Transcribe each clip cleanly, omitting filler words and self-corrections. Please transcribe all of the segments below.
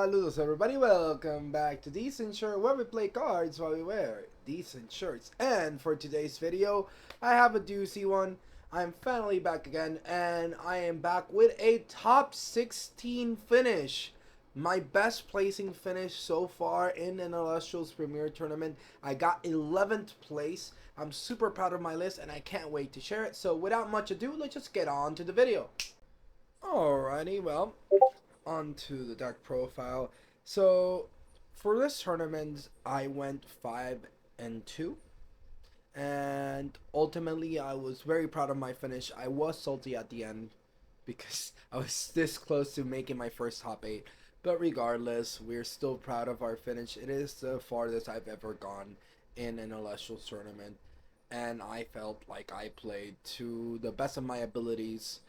Saludos everybody, welcome back to Decent Shirt, where we play cards while we wear decent shirts. And for today's video, I have a doozy one. I'm finally back again, and I am back with a top 16 finish. My best placing finish so far in an Elestrals Premier Tournament. I got 11th place. I'm super proud of my list, and I can't wait to share it. So without much ado, let's just get on to the video. Alrighty, well, onto the deck profile. So for this tournament, I went 5-2, and ultimately I was very proud of my finish. I was salty at the end because I was this close to making my first top 8, but regardless, we're still proud of our finish. It is the farthest I've ever gone in an Elestrals tournament, and I felt like I played to the best of my abilities,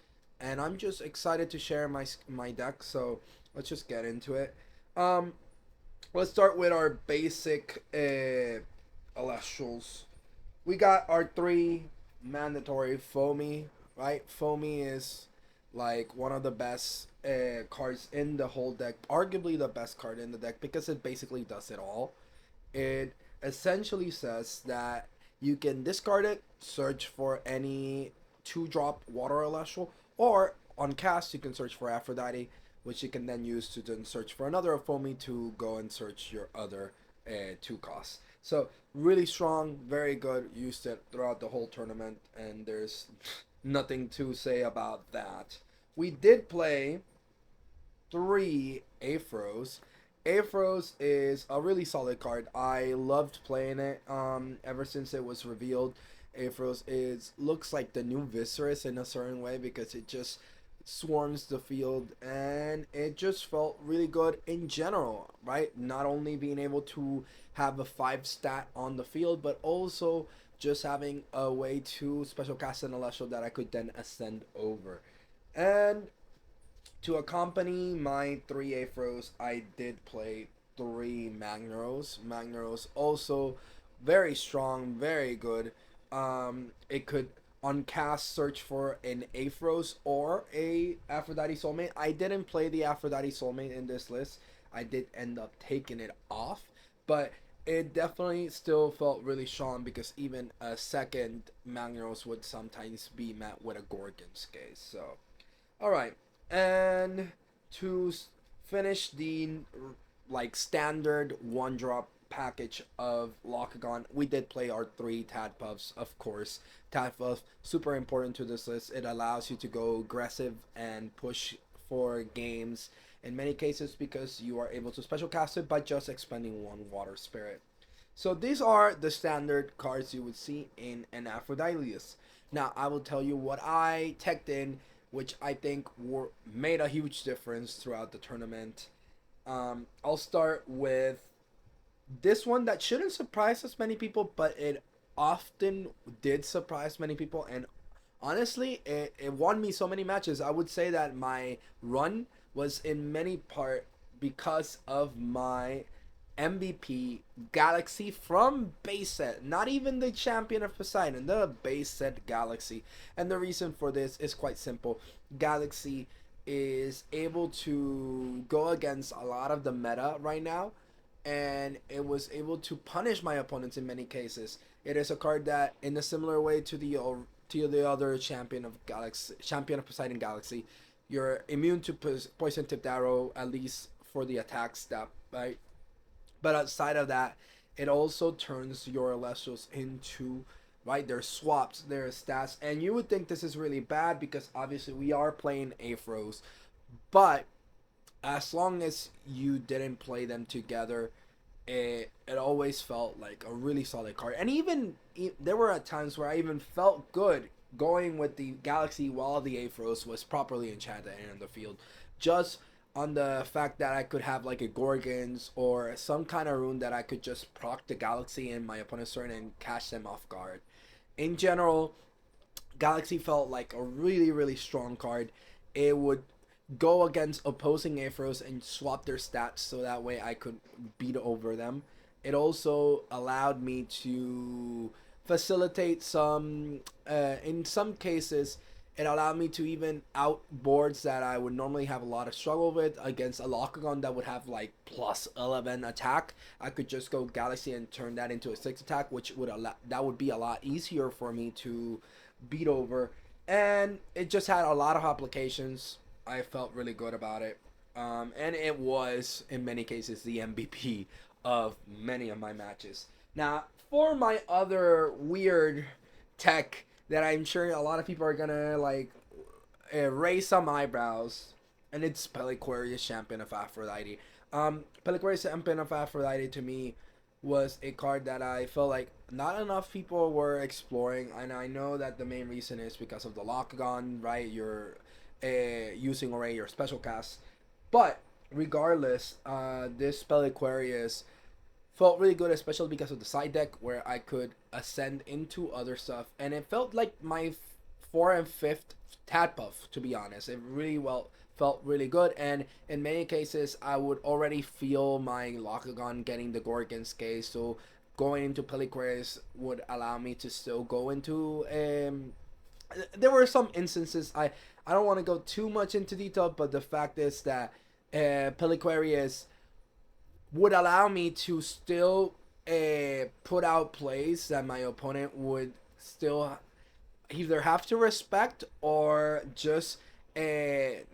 and I'm just excited to share my deck. So let's just get into it. Let's start with our basic Elestrals. We got our 3 mandatory Foamy, right? Foamy is like one of the best cards in the whole deck, arguably the best card in the deck, because it basically does it all. It essentially says that you can discard it, search for any 2-drop water Elestral, or on cast you can search for Aphrodite, which you can then use to then search for another Foamy to go and search your other 2 costs. So really strong, very good. Used it throughout the whole tournament, and there's nothing to say about that. We did play 3 Aphros. Aphros is a really solid card. I loved playing it ever since it was revealed. Aphros looks like the new Viserys in a certain way, because it just swarms the field, and it just felt really good in general, right? Not only being able to have a 5 stat on the field, but also just having a way to special cast an Celestial that I could then ascend over. And to accompany my 3 Aphros, I did play 3 Magneros. Magneros also very strong, very good. It could on cast search for an Aphros or a Aphrodite Soulmate. I didn't play the Aphrodite Soulmate in this list. I did end up taking it off, but it definitely still felt really strong, because even a second Magneros would sometimes be met with a Gorgon's Gaze. So, alright. And to finish the like standard 1-drop package of Lochagon, we did play our 3 Tadpuffs, of course. Tadpuff, super important to this list. It allows you to go aggressive and push for games in many cases, because you are able to special cast it by just expending 1 Water Spirit. So these are the standard cards you would see in an Aphrodite. Now I will tell you what I teched in, which I think made a huge difference throughout the tournament. I'll start with this one that shouldn't surprise as many people, but it often did surprise many people, and honestly, it won me so many matches. I would say that my run was in many part because of my MVP Galaxy from base set, not even the Champion of Poseidon, the base set Galaxy. And the reason for this is quite simple. Galaxy is able to go against a lot of the meta right now, and it was able to punish my opponents in many cases. It is a card that, in a similar way to the other Champion of Poseidon Galaxy, you're immune to Poison Tipped Arrow, at least for the attack step, right? But outside of that, it also turns your Elestrals into, right, their swaps, their stats. And you would think this is really bad, because obviously we are playing Aphros, but as long as you didn't play them together, it always felt like a really solid card. And even there were at times where I even felt good going with the Galaxy while the Aphros was properly enchanted and in the field, just on the fact that I could have like a Gorgons or some kind of rune that I could just proc the Galaxy in my opponent's turn and catch them off guard. In general, Galaxy felt like a really, really strong card. It would go against opposing Aphros and swap their stats, so that way I could beat over them. It also allowed me to facilitate some, in some cases, It allowed me to even out boards that I would normally have a lot of struggle with against a Lochagon that would have like plus 11 attack. I could just go Galaxea and turn that into a 6 attack, which would that would be a lot easier for me to beat over. And it just had a lot of applications. I felt really good about it. And it was, in many cases, the MVP of many of my matches. Now, for my other weird tech that I'm sure a lot of people are gonna like raise some eyebrows, and it's Peliquarius, Champion of Aphrodite. Peliquarius, Champion of Aphrodite, to me was a card that I felt like not enough people were exploring, and I know that the main reason is because of the Lochagon, right? You're using already your special cast, but regardless, this Peliquarius felt really good, especially because of the side deck where I could ascend into other stuff, and it felt like my 4th and 5th Tadpuff, to be honest. It really felt really good, and in many cases I would already feel my Lochagon getting the Gorgon's case, so going into Peliquarius would allow me to still go into there were some instances, I don't want to go too much into detail, but the fact is that Peliquarius would allow me to still put out plays that my opponent would still either have to respect or just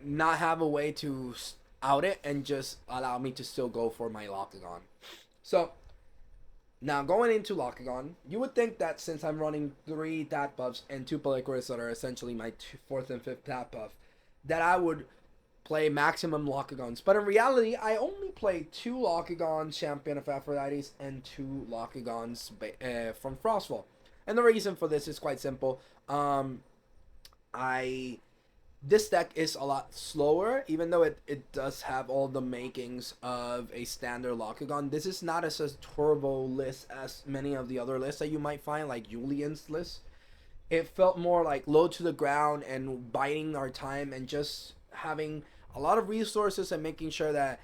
not have a way to out it and just allow me to still go for my Lochagon. So now going into Lochagon, you would think that since I'm running 3 Tat buffs and 2 Peliquarius that are essentially my 4th and 5th Tat buff, that I would play maximum Lochagons. But in reality, I only play 2 Lochagons Champion of Aphrodites and 2 Lochagons from Frostfall. And the reason for this is quite simple. This deck is a lot slower, even though it does have all the makings of a standard Lochagon. This is not as a turbo list as many of the other lists that you might find, like Julian's list. It felt more like low to the ground and biding our time and just having a lot of resources and making sure that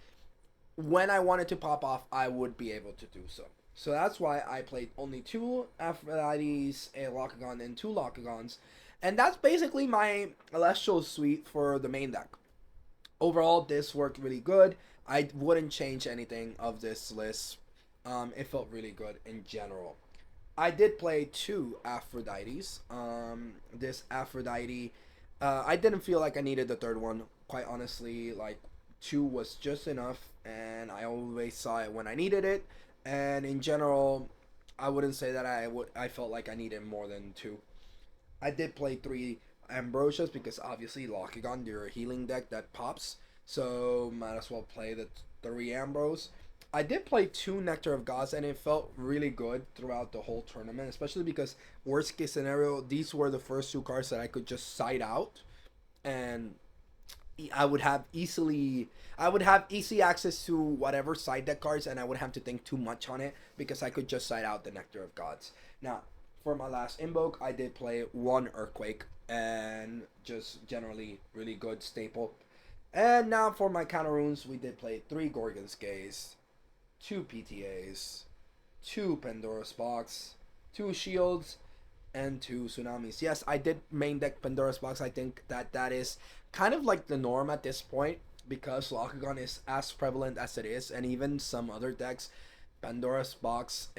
when I wanted to pop off, I would be able to do so. So that's why I played only 2 Aphrodites, a Lochagon, and 2 Lochagons. And that's basically my Elestrals suite for the main deck. Overall, this worked really good. I wouldn't change anything of this list. It felt really good in general. I did play 2 Aphrodites. This Aphrodite, I didn't feel like I needed the third one. Quite honestly, like 2 was just enough, and I always saw it when I needed it. And in general, I wouldn't say that I felt like I needed more than 2. I did play 3 Ambrosias because obviously Lochagon, you're a healing deck that pops, so might as well play the 3 Ambros. I did play 2 Nectar of Gods, and it felt really good throughout the whole tournament, especially because worst case scenario, these were the first 2 cards that I could just side out, and I would have easy access to whatever side deck cards, and I wouldn't have to think too much on it because I could just side out the Nectar of Gods. Now, for my last invoke, I did play 1 Earthquake, and just generally really good staple. And now for my counter runes, we did play 3 Gorgon's Gaze, 2 PTAs, 2 Pandora's Box, 2 Shields, and 2 Tsunamis. Yes, I did main deck Pandora's Box. I think that is kind of like the norm at this point because Lochagon is as prevalent as it is, and even some other decks, Pandora's Box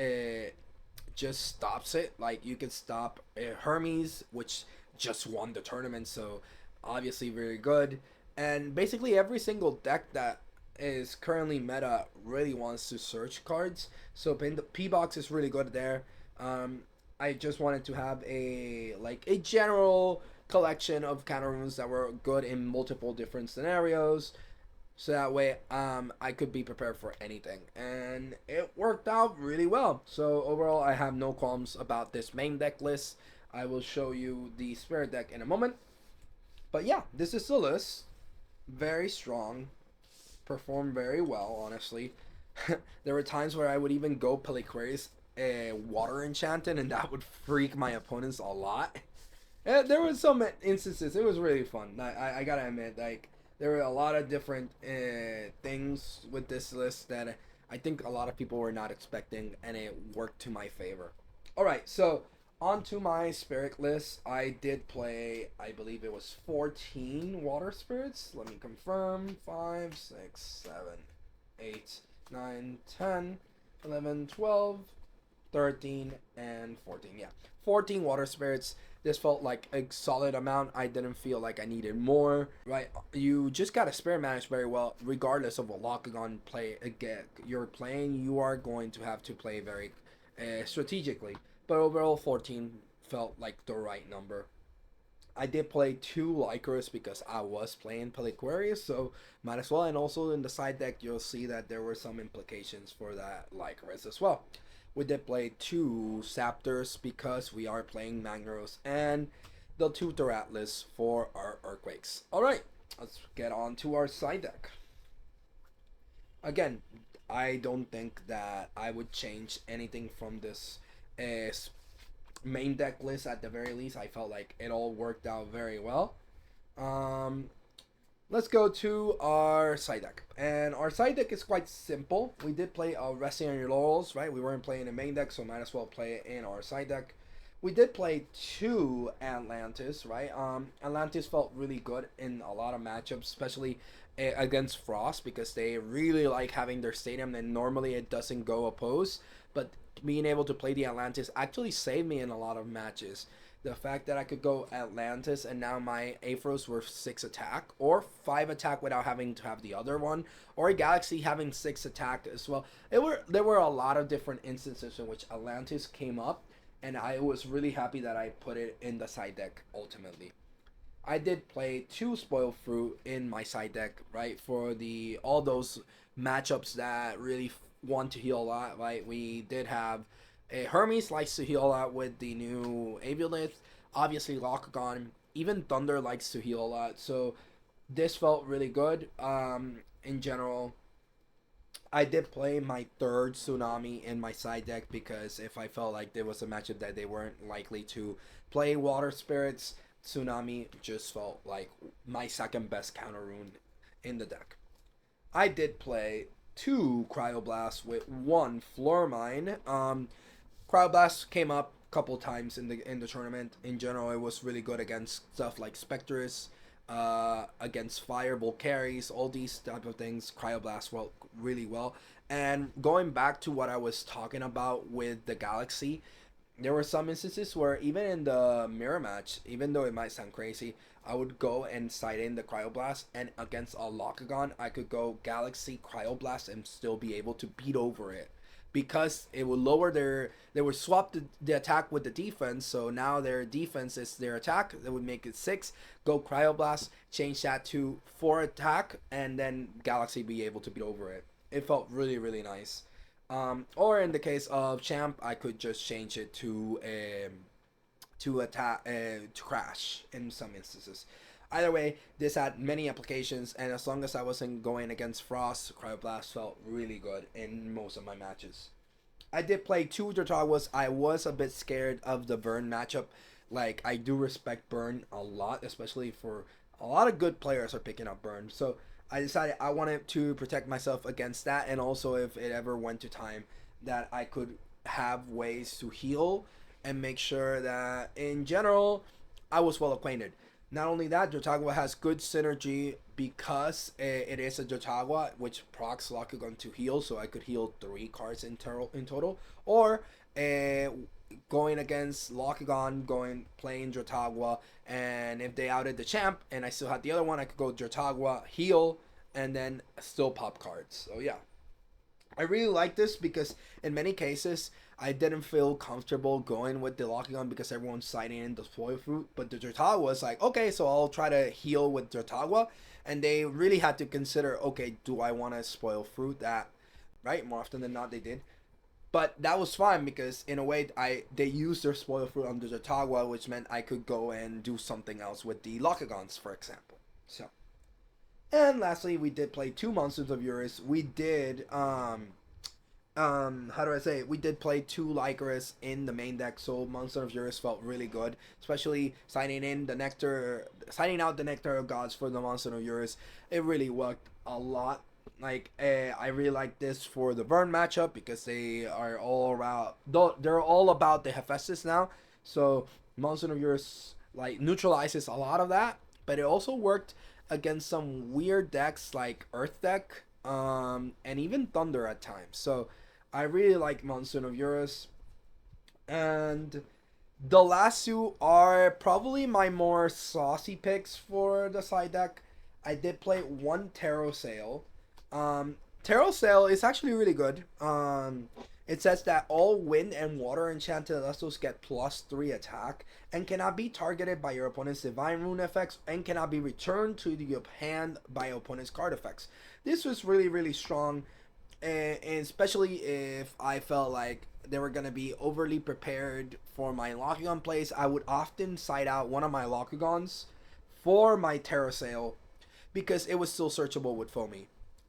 just stops it. Like you can stop Hermes, which just won the tournament, so obviously very good. And basically every single deck that is currently meta really wants to search cards, so P-Box is really good there. I just wanted to have a general collection of counter runes that were good in multiple different scenarios, so that way I could be prepared for anything, and it worked out really well. So overall, I have no qualms about this main deck list. I will show you the spirit deck in a moment, but yeah, this is the list. Very strong, performed very well, honestly. There were times where I would even go Peliquarius water enchanted, and that would freak my opponents a lot. There was some instances, it was really fun. I gotta admit, like, there were a lot of different things with this list that I think a lot of people were not expecting, and it worked to my favor. Alright, so Onto my spirit list, I did play, I believe it was 14 water spirits. Let me confirm. 5, 6, 7, 8, 9, 10, 11, 12, 13, and 14. Yeah, 14 water spirits. This felt like a solid amount. I didn't feel like I needed more. Right, you just gotta spirit manage very well, regardless of what Lochagon play again you're playing. You are going to have to play very strategically. But overall, 14 felt like the right number. I did play two Lycras because I was playing Peliquarius, so might as well. And also in the side deck, you'll see that there were some implications for that Lycras as well. We did play two Saptors because we are playing Magneros and the Tutor Atlas for our Earthquakes. Alright, let's get on to our side deck. Again, I don't think that I would change anything from this uh, main deck list. At the very least, I felt like it all worked out very well. Um, let's go to our side deck. And our side deck is quite simple. We did play Resting on Your Laurels, right? We weren't playing a main deck, so might as well play it in our side deck. We did play two Atlantis, right? Atlantis felt really good in a lot of matchups, especially against Frost, because they really like having their stadium, and normally it doesn't go opposed. But being able to play the Atlantis actually saved me in a lot of matches. The fact that I could go Atlantis and now my Aphros were 6 attack or 5 attack without having to have the other one, or a Galaxy having 6 attack as well. There were a lot of different instances in which Atlantis came up, and I was really happy that I put it in the side deck ultimately. I did play two Spoil Fruit in my side deck, right, for the all those matchups that really want to heal a lot. Right, we did have Hermes likes to heal a lot with the new Aviolith. Obviously, Lochagon, even Thunder likes to heal a lot. So this felt really good. In general, I did play my third Tsunami in my side deck because if I felt like there was a matchup that they weren't likely to play Water Spirits, Tsunami just felt like my second best counter rune in the deck. I did play two Cryoblast with one Floor Mine. Cryoblast came up a couple times in the tournament. In general, it was really good against stuff like Spectres, against Fire Volcaries, all these type of things. Cryoblast worked really well. And going back to what I was talking about with the Galaxy, there were some instances where even in the mirror match, even though it might sound crazy, I would go and side in the Cryoblast, and against a Lochagon, I could go Galaxy Cryoblast and still be able to beat over it. Because it would lower they would swap the attack with the defense, so now their defense is their attack. That would make it 6. Go Cryoblast, change that to 4 attack, and then Galaxy be able to beat over it. It felt really, really nice. Or in the case of Champ, I could just change it to attack to crash in some instances. Either way, this had many applications, and as long as I wasn't going against Frost, Cryoblast felt really good in most of my matches. I did play two Dortaguas. I was a bit scared of the Burn matchup. Like, I do respect Burn a lot, especially for a lot of good players are picking up Burn. So I decided I wanted to protect myself against that, and also if it ever went to time, that I could have ways to heal and make sure that in general I was well acquainted. Not only that, Jotagwa has good synergy because it is a Jotagwa, which procs Lochagon to heal, so I could heal 3 cards in total. Or going against Lochagon, playing Jotagwa, and if they outed the champ and I still had the other one, I could go Jotagwa, heal, and then still pop cards. So yeah. I really like this because in many cases I didn't feel comfortable going with the Lochagon because everyone's citing in the Spoil Fruit, but the Jotagwa was like, okay, so I'll try to heal with Jotagwa, and they really had to consider, okay, do I want to Spoil Fruit that, right? More often than not, they did. But that was fine because in a way they used their Spoil Fruit on the Jotagwa, which meant I could go and do something else with the Lochagons, for example. So. And lastly, we did play two Monsters of Eurus. We did how do I say it? We did play two Lycaris in the main deck, so Monster of Eurus felt really good, especially signing out the Nectar of Gods for the Monster of Eurus. It really worked a lot. Like I really like this for the Burn matchup because they are all around. They're all about the Hephaestus now. So Monsoon of Eurus like neutralizes a lot of that, but it also worked against some weird decks like Earth deck, and even Thunder at times. So I really like Monsoon of Eurus. And the last two are probably my more saucy picks for the side deck. I did play one Tarot Sail. Tarot Sail is actually really good. It says that all wind and water enchanted Elestrals get +3 attack and cannot be targeted by your opponent's divine rune effects and cannot be returned to the hand by opponent's card effects. This was really, really strong, and especially if I felt like they were gonna be overly prepared for my Lochagon plays, I would often side out one of my Lochagons for my Terrasail because it was still searchable with Foamy.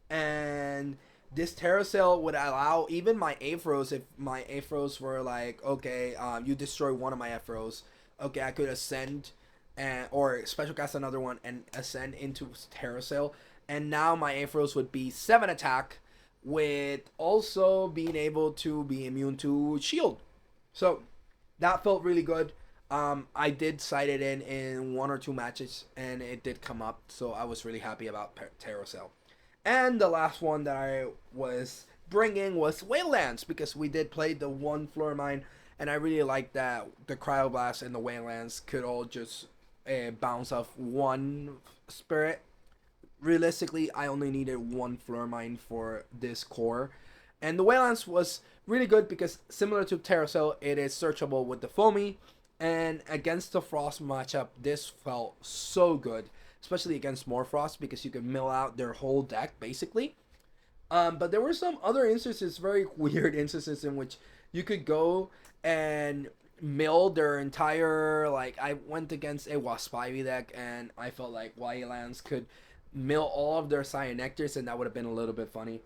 And this Terrasail would allow even my Afros, if my Afros were like, okay, you destroy one of my Afros, okay, I could ascend and or special cast another one and ascend into Terrasail. And now my Afros would be 7 attack with also being able to be immune to shield. So that felt really good. I did cite it in 1 or 2 matches and it did come up, so I was really happy about Terrasail. And the last one that I was bringing was Waylands, because we did play the one floor mine, and I really liked that the Cryoblast and the Waylands could all just bounce off one spirit. Realistically, I only needed one floor mine for this core. And the Waylands was really good because similar to Terrasail, it is searchable with the Foamy. And against the Frost matchup, this felt so good, especially against Morfrost, because you could mill out their whole deck basically. But there were some other instances, very weird instances, in which you could go and mill their entire, like, I went against a Waspivy deck and I felt like Waylands could mill all of their Cyanectars, and that would have been a little bit funny.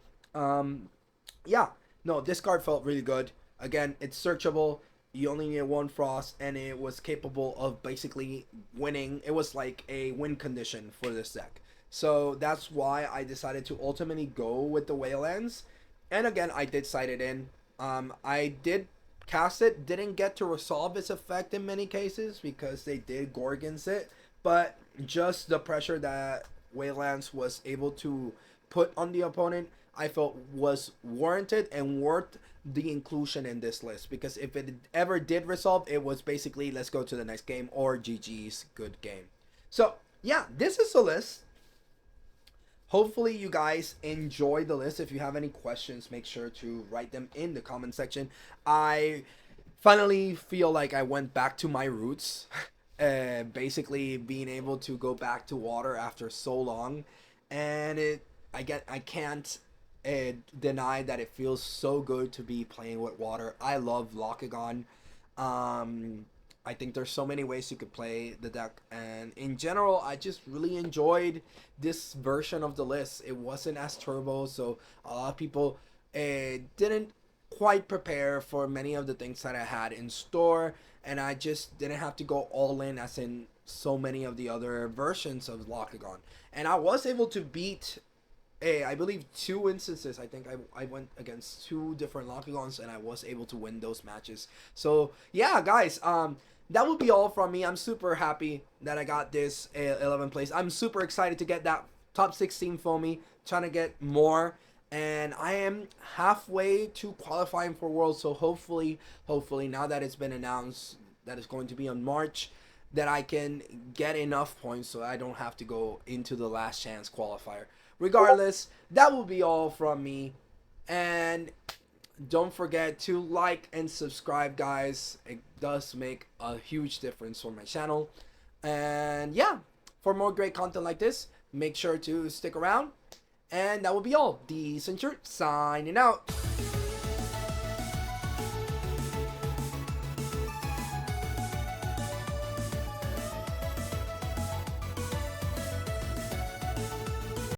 Yeah, no, this card felt really good. Again, it's searchable. You only need one Frost, and it was capable of basically winning. It was like a win condition for this deck. So that's why I decided to ultimately go with the Waylands. And again, I did cite it in. I did cast it. Didn't get to resolve its effect in many cases because they did Gorgons it. But just the pressure that Waylands was able to put on the opponent, I felt was warranted and worth the inclusion in this list, because if it ever did resolve, it was basically let's go to the next game or GG's, good game. So yeah, this is the list. Hopefully you guys enjoy the list. If you have any questions, make sure to write them in the comment section. I finally feel like I went back to my roots. Basically being able to go back to water after so long, and I can't deny that it feels so good to be playing with water. I love Lochagon. I think there's so many ways you could play the deck, and in general, I just really enjoyed this version of the list. It wasn't as turbo, so a lot of people didn't quite prepare for many of the things that I had in store, and I just didn't have to go all in as in so many of the other versions of Lochagon. And I was able to beat I believe 2 instances. I think I went against 2 different Lochagons and I was able to win those matches. So yeah, guys, that will be all from me. I'm super happy that I got this 11 place. I'm super excited to get that top 16 Foamy, trying to get more. And I am halfway to qualifying for Worlds, so hopefully, now that it's been announced that it's going to be on March, that I can get enough points so I don't have to go into the last chance qualifier. Regardless, that will be all from me. And don't forget to like and subscribe, guys. It does make a huge difference for my channel. And yeah, for more great content like this, make sure to stick around. And that will be all. Decent Shirt signing out.